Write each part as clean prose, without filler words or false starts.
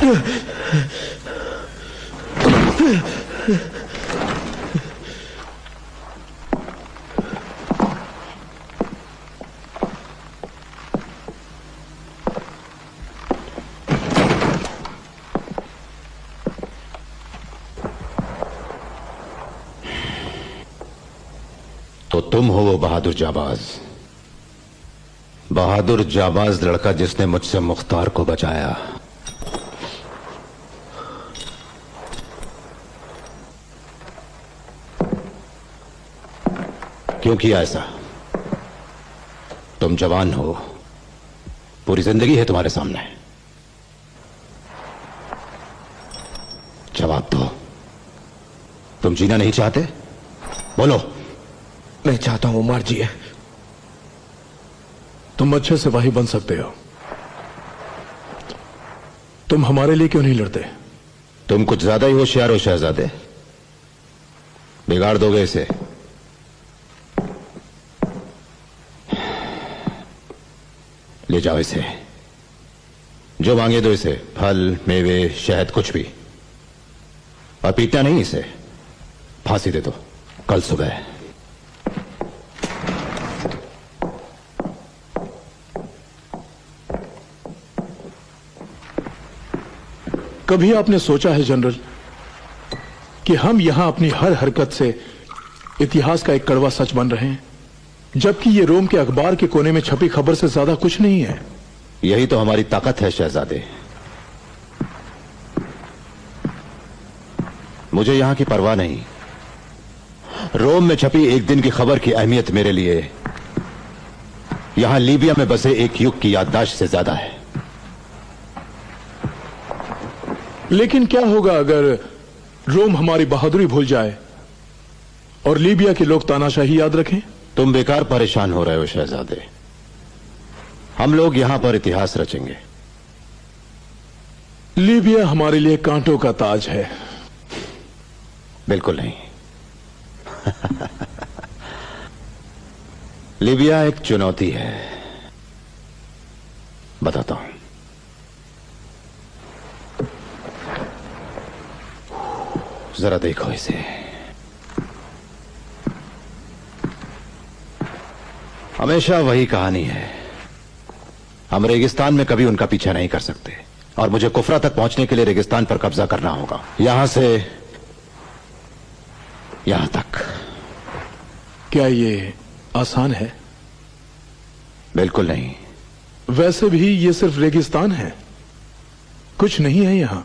तो तुम हो वो बहादुर जाबाज लड़का जिसने मुझसे मुख्तार को बचाया। क्यों किया ऐसा? तुम जवान हो, पूरी जिंदगी है तुम्हारे सामने। जवाब दो। तुम जीना नहीं चाहते? बोलो। मैं चाहता हूं उमर जी। तुम अच्छे सिपाही बन सकते हो, तुम हमारे लिए क्यों नहीं लड़ते? तुम कुछ ज्यादा ही होशियार हो शहजादे, बिगाड़ दोगे इसे। ले जाओ इसे, जो मांगे दो इसे, फल मेवे शहद कुछ भी, और पीटना नहीं इसे, फांसी दे दो कल सुबह। कभी आपने सोचा है जनरल कि हम यहां अपनी हर हरकत से इतिहास का एक कड़वा सच बन रहे हैं, जबकि ये रोम के अखबार के कोने में छपी खबर से ज्यादा कुछ नहीं है? यही तो हमारी ताकत है शहजादे। मुझे यहां की परवाह नहीं। रोम में छपी एक दिन की खबर की अहमियत मेरे लिए यहां लीबिया में बसे एक युग की याददाश्त से ज्यादा है। लेकिन क्या होगा अगर रोम हमारी बहादुरी भूल जाए और लीबिया के लोग तानाशाही याद रखें? तुम बेकार परेशान हो रहे हो शहजादे। हम लोग यहां पर इतिहास रचेंगे। लीबिया हमारे लिए कांटों का ताज है। बिल्कुल नहीं। लीबिया एक चुनौती है, बताता हूं। जरा देखो इसे। हमेशा वही कहानी है। हम रेगिस्तान में कभी उनका पीछा नहीं कर सकते, और मुझे कुफरा तक पहुंचने के लिए रेगिस्तान पर कब्जा करना होगा, यहां से यहां तक। क्या ये आसान है? बिल्कुल नहीं। वैसे भी ये सिर्फ रेगिस्तान है, कुछ नहीं है यहां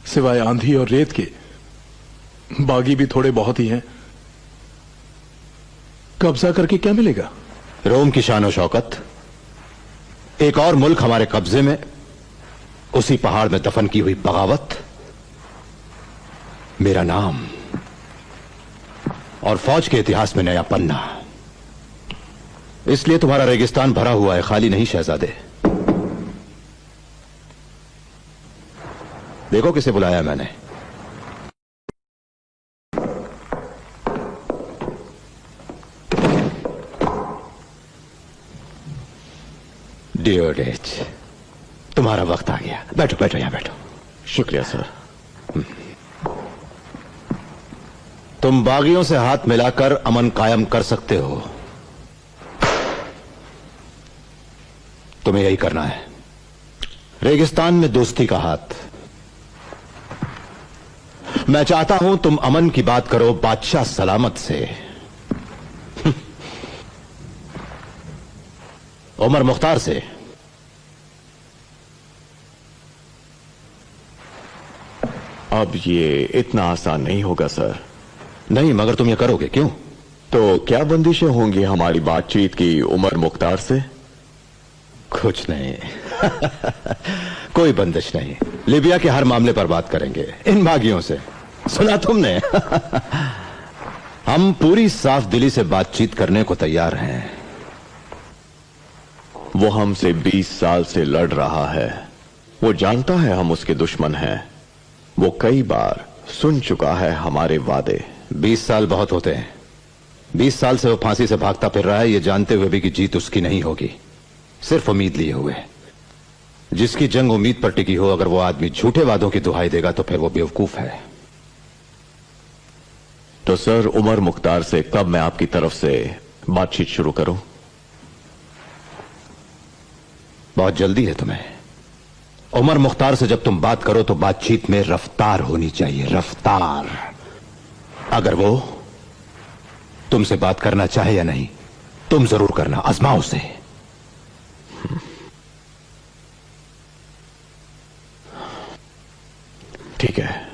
सिवाय आंधी और रेत के। बागी भी थोड़े बहुत ही हैं। कब्जा करके क्या मिलेगा? रोम की शान और शौकत, एक और मुल्क हमारे कब्जे में, उसी पहाड़ में दफन की हुई बगावत, मेरा नाम और फौज के इतिहास में नया पन्ना। इसलिए तुम्हारा रेगिस्तान भरा हुआ है, खाली नहीं शहजादे। देखो किसे बुलाया मैंने। डियोडेज, तुम्हारा वक्त आ गया। बैठो बैठो, यहां बैठो। शुक्रिया सर। तुम बागियों से हाथ मिलाकर अमन कायम कर सकते हो। तुम्हें यही करना है। रेगिस्तान में दोस्ती का हाथ। मैं चाहता हूं तुम अमन की बात करो बादशाह सलामत से, उमर मुख्तार से। अब ये इतना आसान नहीं होगा सर। नहीं, मगर तुम ये करोगे क्यों? तो क्या बंदिशें होंगी हमारी बातचीत की उमर मुख्तार से? कुछ नहीं। कोई बंदिश नहीं। लीबिया के हर मामले पर बात करेंगे इन बागियों से। सुना तुमने? हम पूरी साफ दिली से बातचीत करने को तैयार हैं। वो हमसे 20 साल से लड़ रहा है। वो जानता है हम उसके दुश्मन हैं। वो कई बार सुन चुका है हमारे वादे। 20 साल बहुत होते हैं। 20 साल से वो फांसी से भागता फिर रहा है, ये जानते हुए भी कि जीत उसकी नहीं होगी, सिर्फ उम्मीद लिए हुए। जिसकी जंग उम्मीद पर टिकी हो, अगर वो आदमी झूठे वादों की दुहाई देगा तो फिर वो बेवकूफ है। तो सर, उमर मुख्तार से कब मैं आपकी तरफ से बातचीत शुरू करूं? बहुत जल्दी है तुम्हें। उमर मुख्तार से जब तुम बात करो तो बातचीत में रफ्तार होनी चाहिए, रफ्तार। अगर वो तुमसे बात करना चाहे या नहीं, तुम जरूर करना, आजमाओ उसे। ठीक है,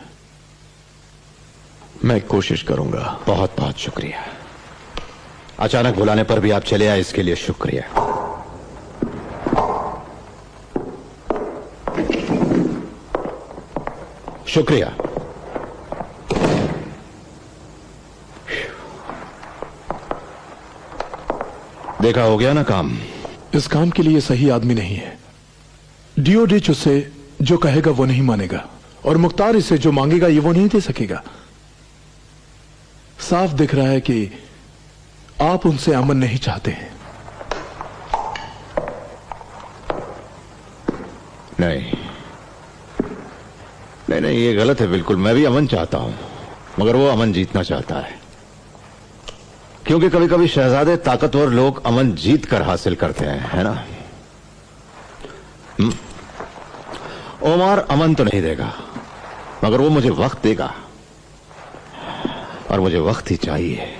मैं कोशिश करूंगा। बहुत बहुत शुक्रिया। अचानक बुलाने पर भी आप चले आए, इसके लिए शुक्रिया। शुक्रिया। देखा, हो गया ना काम। इस काम के लिए सही आदमी नहीं है। डियोडिच उसे जो कहेगा वो नहीं मानेगा, और मुख्तार इसे जो मांगेगा ये वो नहीं दे सकेगा। साफ दिख रहा है कि आप उनसे अमन नहीं चाहते हैं। नहीं नहीं नहीं, ये गलत है बिल्कुल। मैं भी अमन चाहता हूं, मगर वो अमन जीतना चाहता है। क्योंकि कभी कभी शहजादे ताकतवर लोग अमन जीत कर हासिल करते हैं, है ना? ओमार अमन तो नहीं देगा, मगर वो मुझे वक्त देगा, और मुझे वक्त ही चाहिए।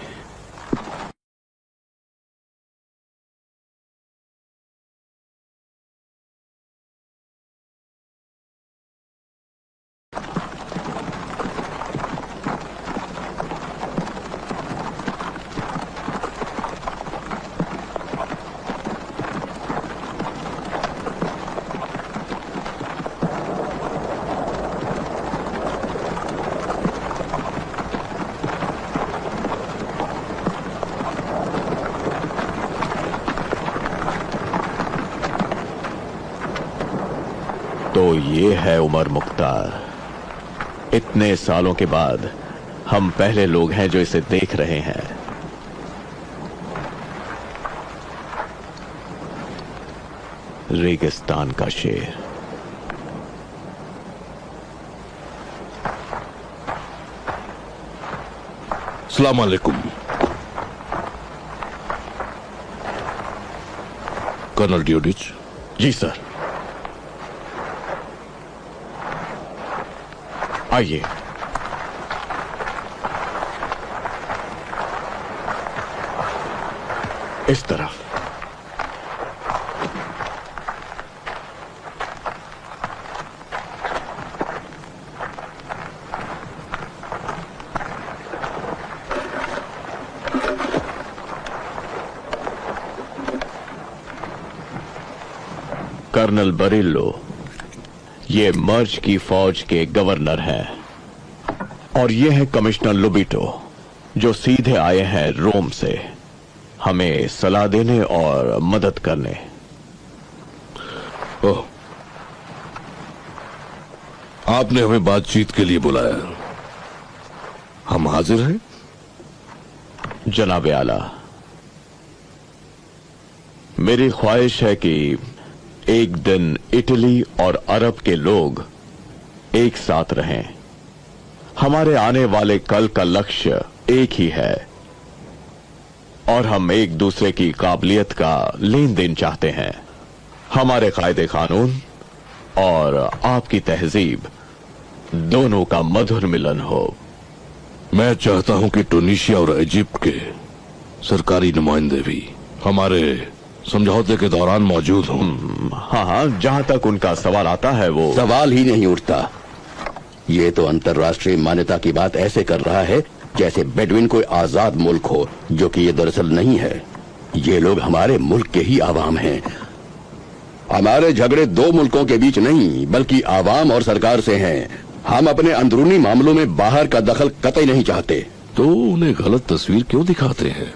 तो ये है उमर मुख्तार। इतने सालों के बाद हम पहले लोग हैं जो इसे देख रहे हैं। रेगिस्तान का शेर। अस्सलाम वालेकुम। कर्नल डियोडिच। जी सर, आइए। इस तरफ। कर्नल बरिल्लो ये मर्ज की फौज के गवर्नर हैं, और ये है कमिश्नर लुबिटो जो सीधे आए हैं रोम से हमें सलाह देने और मदद करने। ओह, आपने हमें बातचीत के लिए बुलाया। हम हाजिर हैं। जनाबे आला, मेरी ख्वाहिश है कि एक दिन इटली और अरब के लोग एक साथ रहें। हमारे आने वाले कल का लक्ष्य एक ही है, और हम एक दूसरे की काबिलियत का लेन देन चाहते हैं। हमारे कायदे कानून और आपकी तहजीब दोनों का मधुर मिलन हो। मैं चाहता हूं कि टूनीशिया और इजिप्ट के सरकारी नुमाइंदे भी हमारे समझौते के दौरान मौजूद हों। हाँ, जहां तक उनका सवाल आता है वो सवाल ही नहीं उठता। ये तो अंतर्राष्ट्रीय मान्यता की बात ऐसे कर रहा है जैसे बेडुइन कोई आजाद मुल्क हो, जो कि ये दरअसल नहीं है। ये लोग हमारे मुल्क के ही आवाम हैं। हमारे झगड़े दो मुल्कों के बीच नहीं, बल्कि आवाम और सरकार से हैं। हम अपने अंदरूनी मामलों में बाहर का दखल कतई नहीं चाहते। तो उन्हें गलत तस्वीर क्यों दिखाते हैं?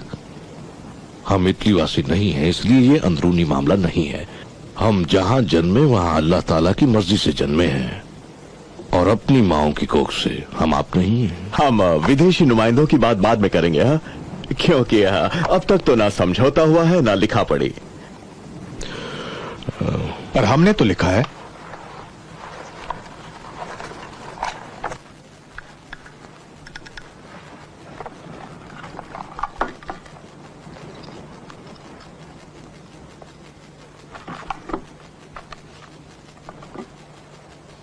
हम इटली वासी नहीं हैं, इसलिए ये अंदरूनी मामला नहीं है। हम जहां जन्मे वहां अल्लाह ताला की मर्जी से जन्मे हैं, और अपनी माओं की कोख से। हम आप नहीं हैं। हम विदेशी नुमाइंदों की बात बाद में करेंगे, हाँ? क्योंकि अब तक तो ना समझौता हुआ है ना लिखा पड़ी। पर हमने तो लिखा है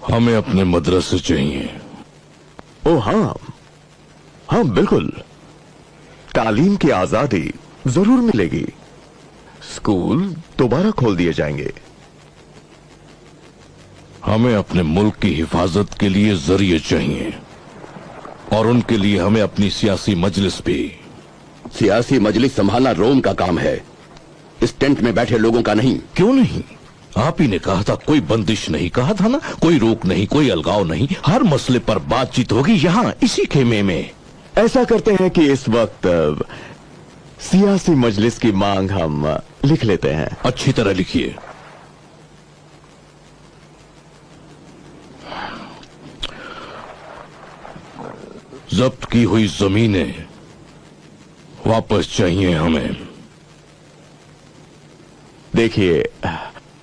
हमें अपने मदरसे चाहिए। ओ हाँ, हाँ बिल्कुल, तालीम की आजादी जरूर मिलेगी। स्कूल दोबारा खोल दिए जाएंगे। हमें अपने मुल्क की हिफाजत के लिए जरिए चाहिए, और उनके लिए हमें अपनी सियासी मजलिस भी। सियासी मजलिस संभालना रोम का काम है, इस टेंट में बैठे लोगों का नहीं। क्यों नहीं? आप ही ने कहा था कोई बंदिश नहीं, कहा था ना, कोई रोक नहीं, कोई अलगाव नहीं, हर मसले पर बातचीत होगी यहां इसी खेमे में। ऐसा करते हैं कि इस वक्त सियासी मजलिस की मांग हम लिख लेते हैं। अच्छी तरह लिखिए। जब्त की हुई जमीनें वापस चाहिए हमें। देखिए,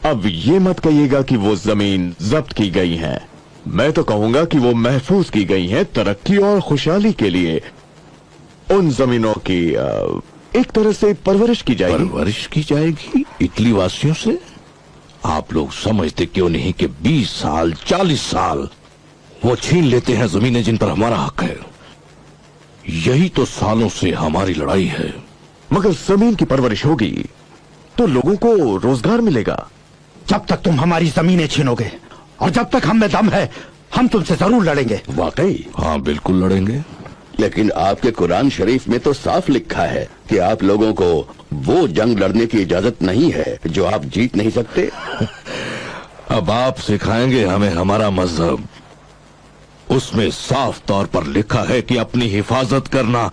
अब ये मत कहिएगा कि वो जमीन जब्त की गई है, मैं तो कहूंगा कि वो महफूज की गई हैं तरक्की और खुशहाली के लिए। उन जमीनों की एक तरह से परवरिश की जाएगी। परवरिश की जाएगी इटली वासियों से? आप लोग समझते क्यों नहीं कि 20 साल 40 साल वो छीन लेते हैं जमीनें जिन पर हमारा हक है। यही तो सालों से हमारी लड़ाई है। मगर जमीन की परवरिश होगी तो लोगों को रोजगार मिलेगा। जब तक तुम हमारी जमीनें छीनोगे और जब तक हम में दम है, हम तुमसे जरूर लड़ेंगे। वाकई? हाँ बिल्कुल लड़ेंगे। लेकिन आपके कुरान शरीफ में तो साफ लिखा है कि आप लोगों को वो जंग लड़ने की इजाजत नहीं है जो आप जीत नहीं सकते। अब आप सिखाएंगे हमें हमारा मजहब। उसमें साफ तौर पर लिखा है कि अपनी हिफाजत करना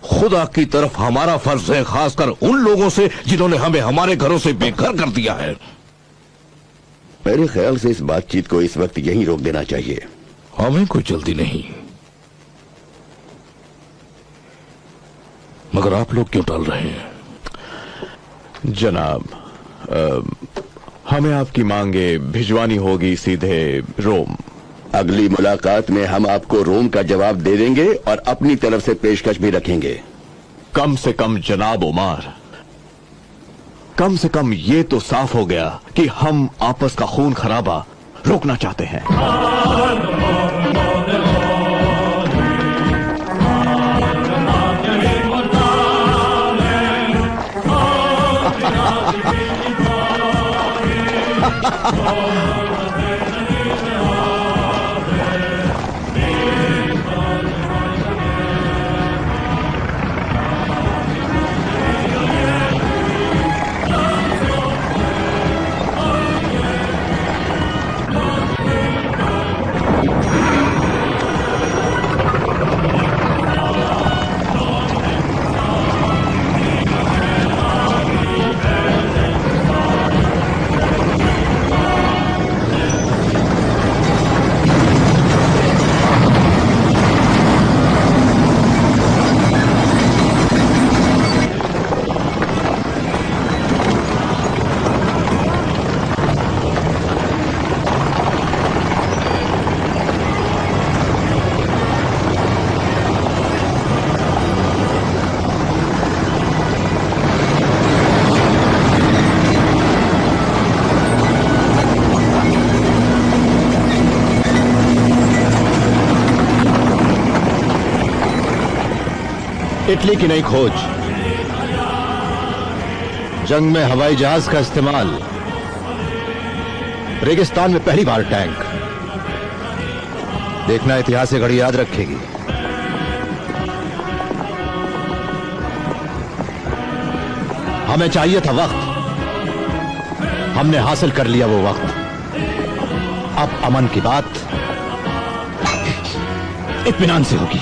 खुदा की तरफ हमारा फर्ज है, खासकर उन लोगों से जिन्होंने हमें हमारे घरों से बेघर कर दिया है। मेरे ख्याल से इस बातचीत को इस वक्त यहीं रोक देना चाहिए। हमें कोई जल्दी नहीं, मगर आप लोग क्यों टाल रहे हैं? जनाब, हमें आपकी मांगे भिजवानी होगी सीधे रोम। अगली मुलाकात में हम आपको रोम का जवाब दे देंगे और अपनी तरफ से पेशकश भी रखेंगे। कम से कम जनाब उमर, कम से कम ये तो साफ हो गया कि हम आपस का खून खराबा रोकना चाहते हैं। इटली की नई खोज, जंग में हवाई जहाज का इस्तेमाल, रेगिस्तान में पहली बार टैंक। देखना इतिहास ये घड़ी याद रखेगी। हमें चाहिए था वक्त, हमने हासिल कर लिया वो वक्त। अब अमन की बात इत्मीनान से होगी।